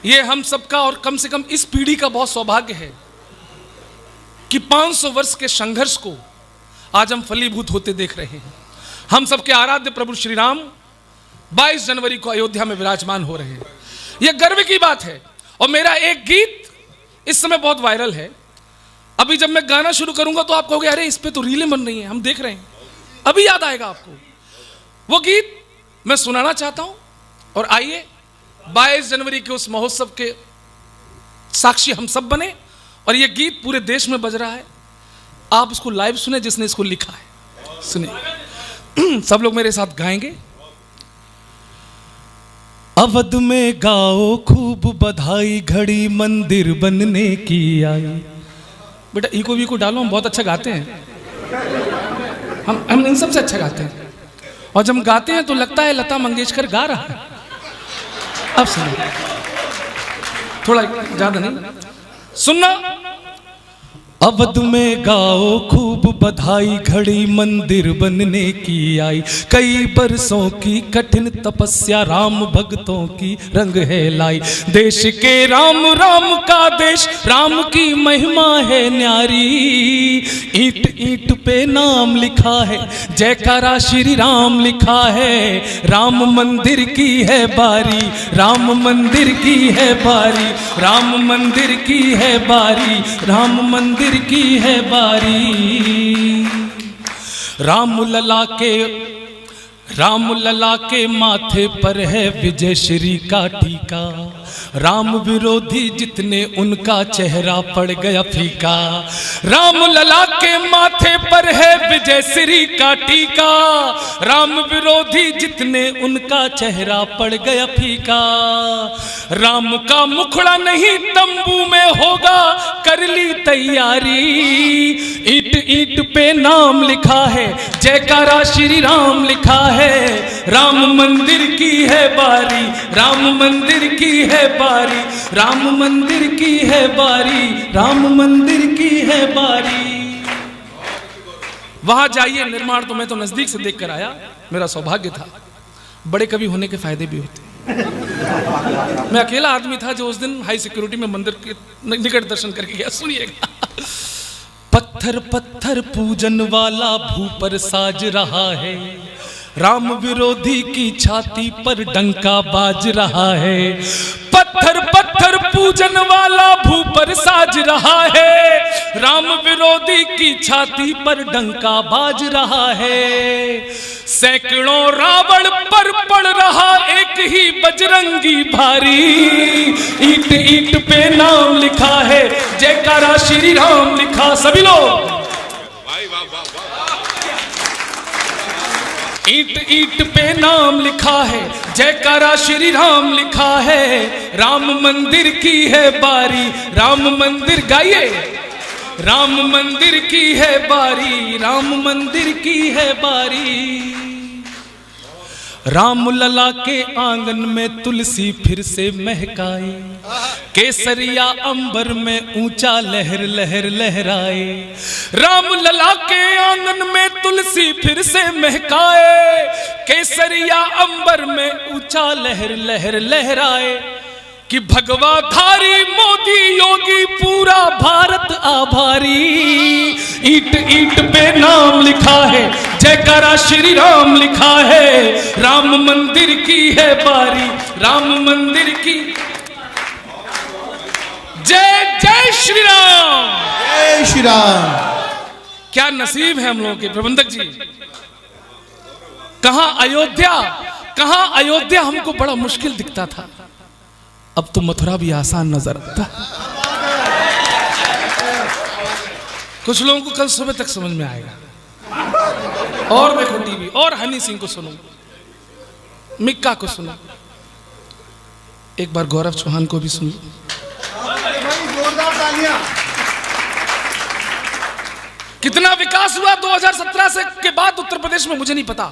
ये हम सबका और कम से कम इस पीढ़ी का बहुत सौभाग्य है कि 500 वर्ष के संघर्ष को आज हम फलीभूत होते देख रहे हैं। हम सबके आराध्य प्रभु श्री राम 22 जनवरी को अयोध्या में विराजमान हो रहे हैं। यह गर्व की बात है। और मेरा एक गीत इस समय बहुत वायरल है। अभी जब मैं गाना शुरू करूंगा तो आप कहोगे अरे इस पे तो रीलें बन रही हैं, हम देख रहे हैं, अभी याद आएगा आपको। वो गीत मैं सुनाना चाहता हूं और आइए 22 जनवरी के उस महोत्सव के साक्षी हम सब बने। और यह गीत पूरे देश में बज रहा है, आप इसको लाइव सुने जिसने इसको लिखा है, सुने। सब लोग मेरे साथ गाएंगे। अवध में गाओ खूब बधाई, घड़ी मंदिर बनने की आई। बेटा इको वीको डालो, हम बहुत अच्छा गाते हैं, हम इन सबसे अच्छा गाते हैं। और जब गाते हैं तो लगता है लता मंगेशकर गा रहा है। अब सुनो, थोड़ा ज्यादा नहीं, सुनना। अवध में गाओ खूब बधाई, घड़ी मंदिर बनने की आई। कई बरसों की कठिन तपस्या राम भक्तों की रंग है लाई। देश के राम, राम का देश, राम की महिमा है न्यारी। ईंट ईंट पे नाम लिखा है, जयकारा श्री राम लिखा है। राम मंदिर की है बारी, राम मंदिर की है बारी, राम मंदिर की है बारी, राम मंदिर की है बारी। राम लला के माथे पर है विजय श्री का टीका। राम विरोधी जितने उनका चेहरा पड़ गया फीका। राम लला के माथे पर है विजय श्री का टीका। राम विरोधी जितने उनका चेहरा पड़ गया फीका। राम का मुखड़ा नहीं तंबू में होगा, कर ली तैयारी। ईंट ईंट पे नाम लिखा है, जयकारा श्री राम लिखा है। राम मंदिर की है बारी, राम मंदिर की है बारी, राम मंदिर की है बारी, राम मंदिर की है बारी। वहां जाइए, निर्माण तो मैं तो नजदीक से देख कर आया, मेरा सौभाग्य था। बड़े कवि होने के फायदे भी होते। मैं अकेला आदमी था जो उस दिन हाई सिक्योरिटी में मंदिर के निकट दर्शन करके गया। सुनिएगा। पत्थर पत्थर पूजन वाला भू पर साज रहा है। राम विरोधी की छाती पर डंका बाज रहा है। पत्थर पत्थर पूजन वाला भू पर साज रहा है। राम विरोधी की छाती पर डंका बाज रहा है। सैकड़ों रावण पर पड़ रहा एक ही बजरंगी भारी। ईंट ईंट पे नाम लिखा है, जयकारा श्री राम लिखा। सभी लोग ईंट ईंट पे नाम लिखा है, जयकारा श्री राम लिखा है। राम मंदिर की है बारी, राम मंदिर गाइए। राम मंदिर की है बारी, राम मंदिर की है बारी। राम लला के आंगन में तुलसी फिर से महकाए। केसरिया अंबर में ऊंचा लहर लहर लहराए। राम लला के आंगन में तुलसी फिर से महकाए। केसरिया अंबर में ऊंचा लहर लहर लहराए। कि भगवाधारी मोदी योगी पूरा भारत आभारी। ईंट ईंट पे नाम लिखा है, जयकारा श्री राम लिखा है। राम मंदिर की है बारी, राम मंदिर की। जय जय श्री राम, जय श्री राम। क्या नसीब है हम लोगों के प्रबंधक जी। कहां अयोध्या हमको बड़ा मुश्किल दिखता था, अब तो मथुरा भी आसान नजर आता। कुछ लोगों को कल सुबह तक समझ में आएगा। और देखो टीवी, और हनी सिंह को सुनो, मिक्का को सुनो, एक बार गौरव चौहान को भी सुनो। कितना विकास हुआ 2017 से के बाद उत्तर प्रदेश में मुझे नहीं पता।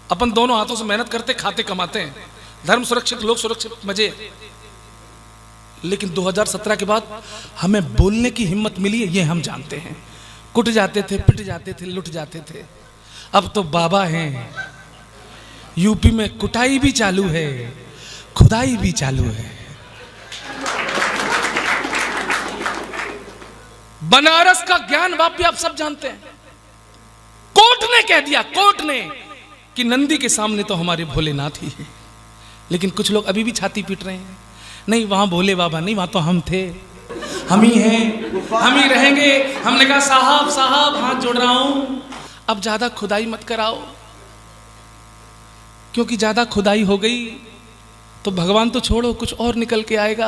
अपन दोनों हाथों से मेहनत करते, खाते, कमाते हैं, धर्म सुरक्षित, लोग सुरक्षित, मजे। लेकिन 2017 के बाद हमें बोलने की हिम्मत मिली है, ये हम जानते हैं। कुट जाते थे, पिट जाते थे, लुट जाते थे, अब तो बाबा हैं। यूपी में कुटाई भी चालू है, खुदाई भी चालू है। बनारस का ज्ञान वापी आप सब जानते हैं। कोर्ट ने कह दिया, कोर्ट ने, कि नंदी के सामने तो हमारे भोलेनाथ ही है। लेकिन कुछ लोग अभी भी छाती पीट रहे हैं, नहीं वहां भोले बाबा नहीं, वहां तो हम थे, हम ही हैं, हम ही रहेंगे। हमने कहा साहब साहब हाथ जोड़ रहा हूं, अब ज्यादा खुदाई मत कराओ, क्योंकि ज्यादा खुदाई हो गई तो भगवान तो छोड़ो कुछ और निकल के आएगा।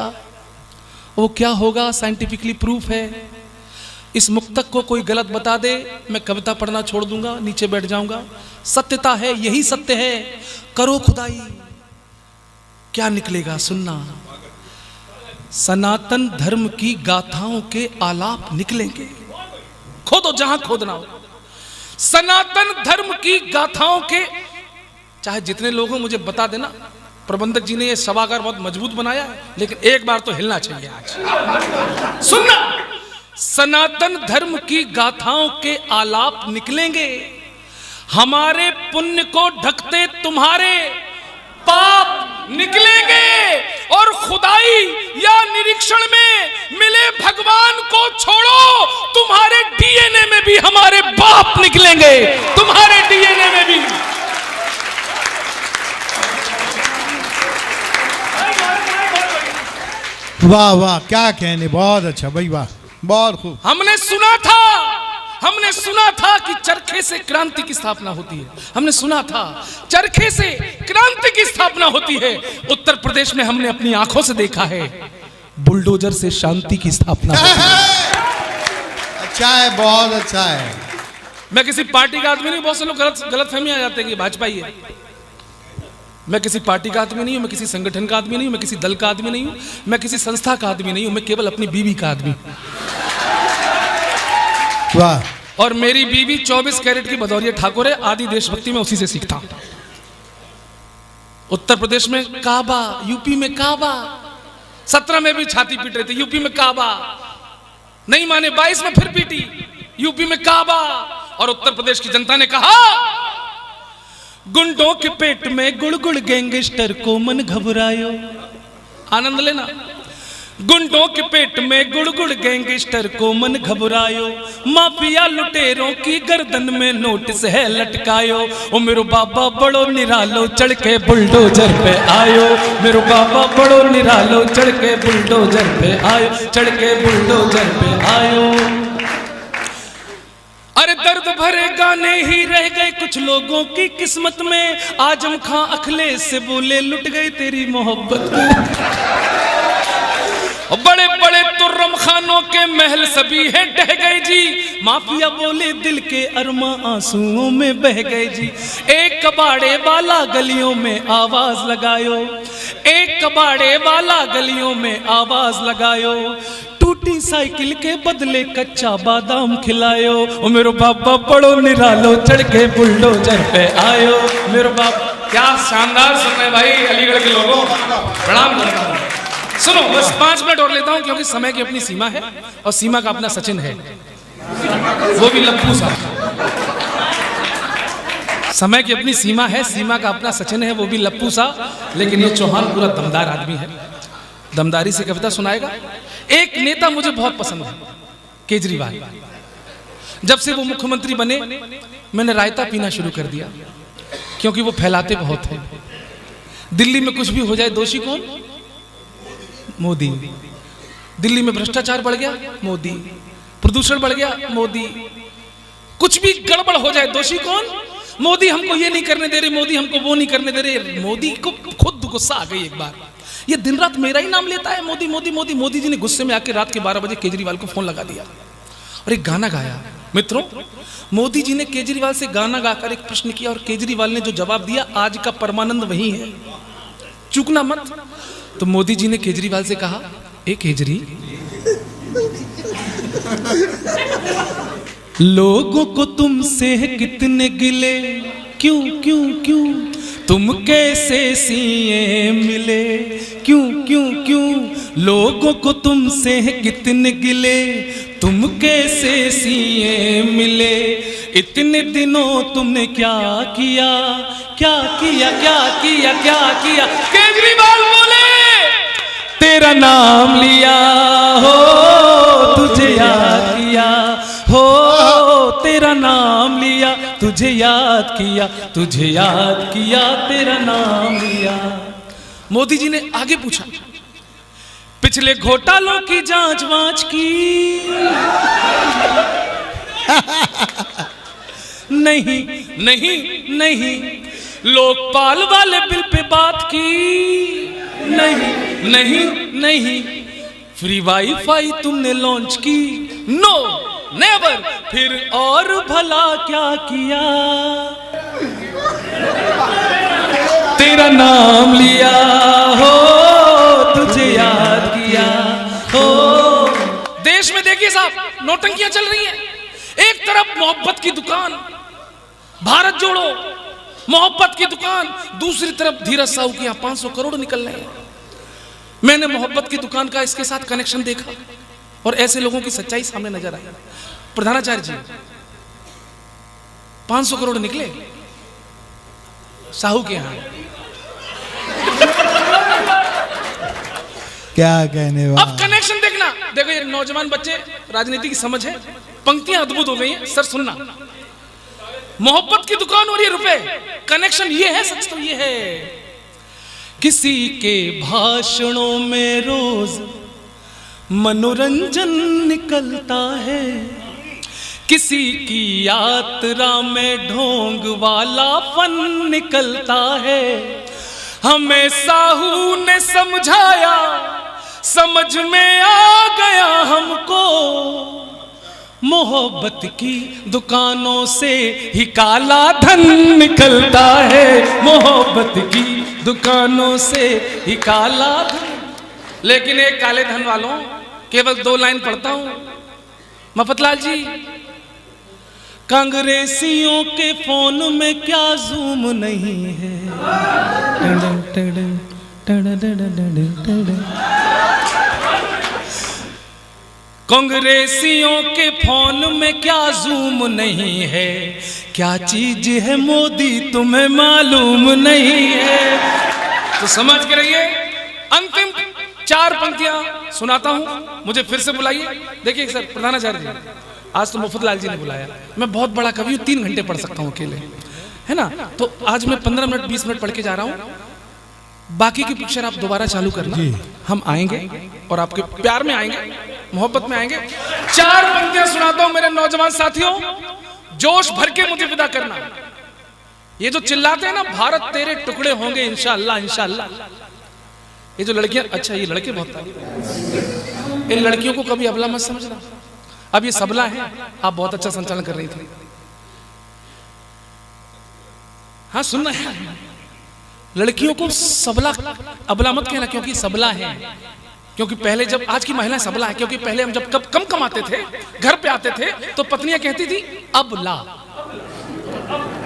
वो क्या होगा साइंटिफिकली प्रूफ है। इस मुक्तक को कोई गलत बता दे, मैं कविता पढ़ना छोड़ दूंगा, नीचे बैठ जाऊंगा। सत्यता है, यही सत्य है। करो खुदाई, क्या निकलेगा सुनना। सनातन धर्म की गाथाओं के आलाप निकलेंगे। खोदो जहां खोदना हो, सनातन धर्म की गाथाओं के, चाहे जितने लोग हो मुझे बता देना। प्रबंधक जी ने यह सभागार बहुत मजबूत बनाया है, लेकिन एक बार तो हिलना चाहिए आज। सुनना, सनातन धर्म की गाथाओं के आलाप निकलेंगे। हमारे पुण्य को ढकते तुम्हारे पाप निकलेंगे, और खुदाई या निरीक्षण में मिले भगवान को छोड़ो, तुम्हारे डीएनए में भी हमारे बाप निकलेंगे, तुम्हारे डीएनए में भी। वाह वाह, क्या कहने, बहुत अच्छा भाई, वाह, बहुत खूब। हमने सुना था कि चरखे से क्रांति की स्थापना होती है। हमने सुना था चरखे से क्रांति की स्थापना होती है। उत्तर प्रदेश में हमने अपनी आंखों से देखा है बुलडोजर से शांति की स्थापना होती है। अच्छा है, बहुत अच्छा है। मैं किसी पार्टी का आदमी नहीं, बहुत से लोग गलत फहमी आ जाते हैं कि भाजपा ही है। मैं किसी पार्टी का आदमी नहीं हूं, मैं किसी संगठन का आदमी नहीं हूं, मैं किसी दल का आदमी नहीं हूं, मैं किसी संस्था का आदमी नहीं हूं, मैं केवल अपनी बीवी का आदमी। वाह। और मेरी बीवी 24 कैरेट की भदौरिया ठाकुर है, आदि देशभक्ति में उसी से सीखता। उत्तर प्रदेश में काबा, यूपी में काबा, 17 में भी छाती पीट रहे थे, यूपी में काबा नहीं माने, 22 में फिर पीटी, यूपी में काबा। और उत्तर प्रदेश की जनता ने कहा गुंडों के पेट में गुड़गुड़ गैंगस्टर को मन घबरायो। आनंद लेना। गुंडों के पेट में गुड़गुड़ गैंगस्टर को मन घबरायो, माफिया लुटेरों की गर्दन में नोटिस है लटकायो। ओ मेरो बाबा बड़ो निरालो चढ़ के बुलडोजर पे आयो, मेरो बाबा बड़ो निरालो चढ़ के बुलडोजर पे आयो, चढ़ के बुलडोजर पे आयो। अरे दर्द भरे गाने ही रह गए कुछ लोगों की किस्मत में, आजम खां अखिलेश से बोले लुट गई तेरी मोहब्बत में। बड़े बड़े तुर्रम खानों के महल सभी है ढह गए जी, माफिया बोले दिल के अरमा आंसुओं में बह गए जी। एक कबाड़े वाला गलियों में आवाज लगायो, एक कबाड़े वाला गलियों में आवाज लगायो, टूटी साइकिल के बदले कच्चा बादाम खिलायो। ओ मेरो बाबा बड़ो निरालो चढ़ के बुलडोजर पे आयो, मेरो बाबा। क्या शानदार सुन रहे भाई अलीगढ़ के लोगों, प्रणाम करता हूं। सुनो बस 5 मिनट और लेता हूं, क्योंकि समय की अपनी सीमा है और सीमा का अपना सचिन है, वो भी लप्पू सा। समय की अपनी सीमा है, सीमा का अपना सचिन है, वो भी लप्पू सा। लेकिन ये चौहान पूरा दमदार आदमी है, दमदारी से कविता सुनाएगा। एक नेता मुझे बहुत पसंद है, केजरीवाल। जब से वो मुख्यमंत्री बने मैंने रायता पीना शुरू कर दिया, क्योंकि वो फैलाते बहुत हैं। दिल्ली में कुछ भी हो जाए दोषी कौन? मोदी। दिल्ली में भ्रष्टाचार बढ़ गया, मोदी। प्रदूषण बढ़ गया, मोदी। कुछ भी गड़बड़ हो जाए दोषी कौन? मोदी। हमको ये नहीं करने दे रहे, मोदी हमको वो नहीं करने दे रहे। मोदी को खुद गुस्सा आ गई एक बार, ये दिन रात मेरा ही नाम लेता है, मोदी मोदी मोदी। मोदी जी ने गुस्से में आके रात के 12 बजे केजरीवाल को फोन लगा दिया और एक गाना गाया। मित्रों, मोदी जी ने केजरीवाल से गाना गाकर एक प्रश्न किया और केजरीवाल ने जो जवाब दिया, आज का परमानंद वही है, चूकना मत। तो मोदी जी ने केजरीवाल से कहा, ए केजरी, लोगों को तुमसे कितने गिले, क्यों क्यों क्यों, तुम कैसे सीएम मिले, क्यों क्यों क्यों, लोगों को तुमसे कितने गिले, तुम कैसे सीएम मिले, इतने दिनों तुमने क्या किया, क्या किया क्या किया क्या किया। केजरीवाल बोले, तेरा नाम लिया हो, तुझे याद किया तुझे याद किया, तुझे याद किया, तेरा नाम लिया। मोदी जी ने आगे पूछा, पिछले घोटालों की जांच वांच की? नहीं नहीं नहीं। लोकपाल वाले बिल पे बात की? नहीं नहीं नहीं। फ्री वाईफाई तुमने लॉन्च की? No never. फिर और भला क्या किया? तेरा नाम लिया हो, तुझे याद किया हो। देश में देखिए साहब, नौटंकियां चल रही हैं। एक तरफ मोहब्बत की दुकान, भारत जोड़ो मोहब्बत की दुकान, दूसरी तरफ धीरज साहू के यहां 500 करोड़ निकल रहे हैं। मैंने मोहब्बत की दुकान का इसके साथ कनेक्शन देखा और ऐसे लोगों की सच्चाई सामने नजर आई। प्रधानाचार्य जी, 500 करोड़ निकले साहू के यहां। क्या कहने वाला। अब कनेक्शन देखना, देखो ये नौजवान बच्चे, राजनीति की समझ है, पंक्तियां अद्भुत हो गई हैं। सर सुनना, मोहब्बत की दुकान और ये रुपए, कनेक्शन ये है, सच तो ये है। किसी के भाषणों में रोज मनोरंजन निकलता है, किसी की यात्रा में ढोंग वाला फन निकलता है। हमें साहू ने समझाया, समझ में आ गया हमको, मोहब्बत की दुकानों से ही काला धन निकलता है, मोहब्बत की दुकानों से ही काला धन। लेकिन एक काले धन वालों, केवल 2 लाइन पढ़ता हूं। मफतलाल जी, कांग्रेसियों के फोन में क्या जूम नहीं है? कांग्रेसियों के फोन में क्या जूम नहीं है? क्या चीज है मोदी तुम्हें मालूम नहीं है? तो समझ के रहिए। अंतिम 4 पंक्तियां सुनाता हूं, मुझे फिर से बुलाइए। देखिए सर, प्रधानाचार्य जी, आज तो मुफ्तलाल जी ने बुलाया। मैं बहुत बड़ा कवि हूं, 3 घंटे पढ़ सकता हूं अकेले, है ना? तो आज मैं 15 मिनट 20 मिनट पढ़ के जा रहा हूं। बाकी की पिक्चर आप दोबारा चालू करना, हम आएंगे और आपके प्यार में आएंगे, मोहब्बत में आएंगे। 4 पंक्तियां सुनाता हूं मेरे नौजवान साथियों, जोश भर के मुझे विदा करना। ये जो चिल्लाते हैं ना, भारत तेरे टुकड़े होंगे इंशाअल्लाह इंशाअल्लाह, ये जो लड़कियां, अच्छा ये लड़के बहुत, इन लड़कियों को कभी अबला मत समझना। अब ये सबला है, आप बहुत अच्छा संचालन कर रही थी। हाँ सुनना है, लड़कियों को सबला अबला मत कहना, क्योंकि सबला है। क्योंकि पहले जब, आज की महिलाएं सबला है, क्योंकि पहले हम जब कम कमाते थे, घर पे आते थे, तो पत्नियां कहती थी अब ला,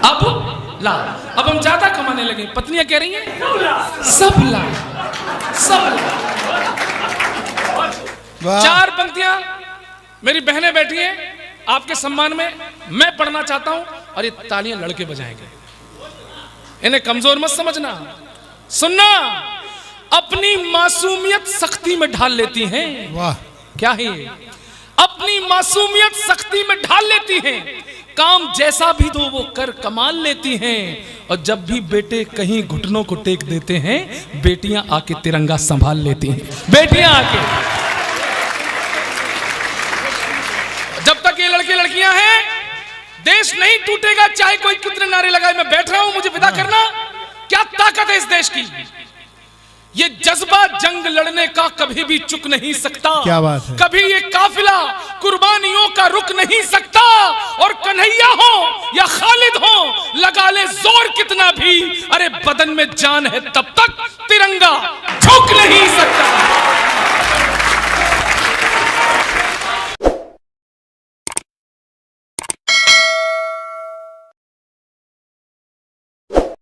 अब ला। अब हम ज्यादा कमाने लगे, पत्नियां कह रही हैं सबला, सबला। 4 पंक्तियां मेरी बहनें बैठी हैं आपके सम्मान में, मैं पढ़ना चाहता हूं और ये तालियां लड़के बजाएंगे। इन्हें कमजोर मत समझना। सुनना, अपनी मासूमियत सख्ती में ढाल लेती हैं। वाह, क्या है ये? अपनी मासूमियत सख्ती में ढाल लेती हैं, काम जैसा भी दो वो कर कमाल लेती हैं। और जब भी बेटे कहीं घुटनों को टेक देते हैं, बेटियां आके तिरंगा संभाल लेती हैं। बेटियां आके, जब तक ये लड़के लड़कियां हैं, देश नहीं टूटेगा, चाहे कोई कितने नारे लगाए। मैं बैठ रहा हूं, मुझे विदा करना। क्या ताकत है इस देश की, ये जज्बा जंग लड़ने का कभी भी चुक नहीं सकता। क्या बात है। कभी ये काफिला कुर्बानियों का रुक नहीं सकता। और कन्हैया हो या खालिद हो, लगा ले जोर कितना भी, अरे बदन में जान है तब तक तिरंगा झुक नहीं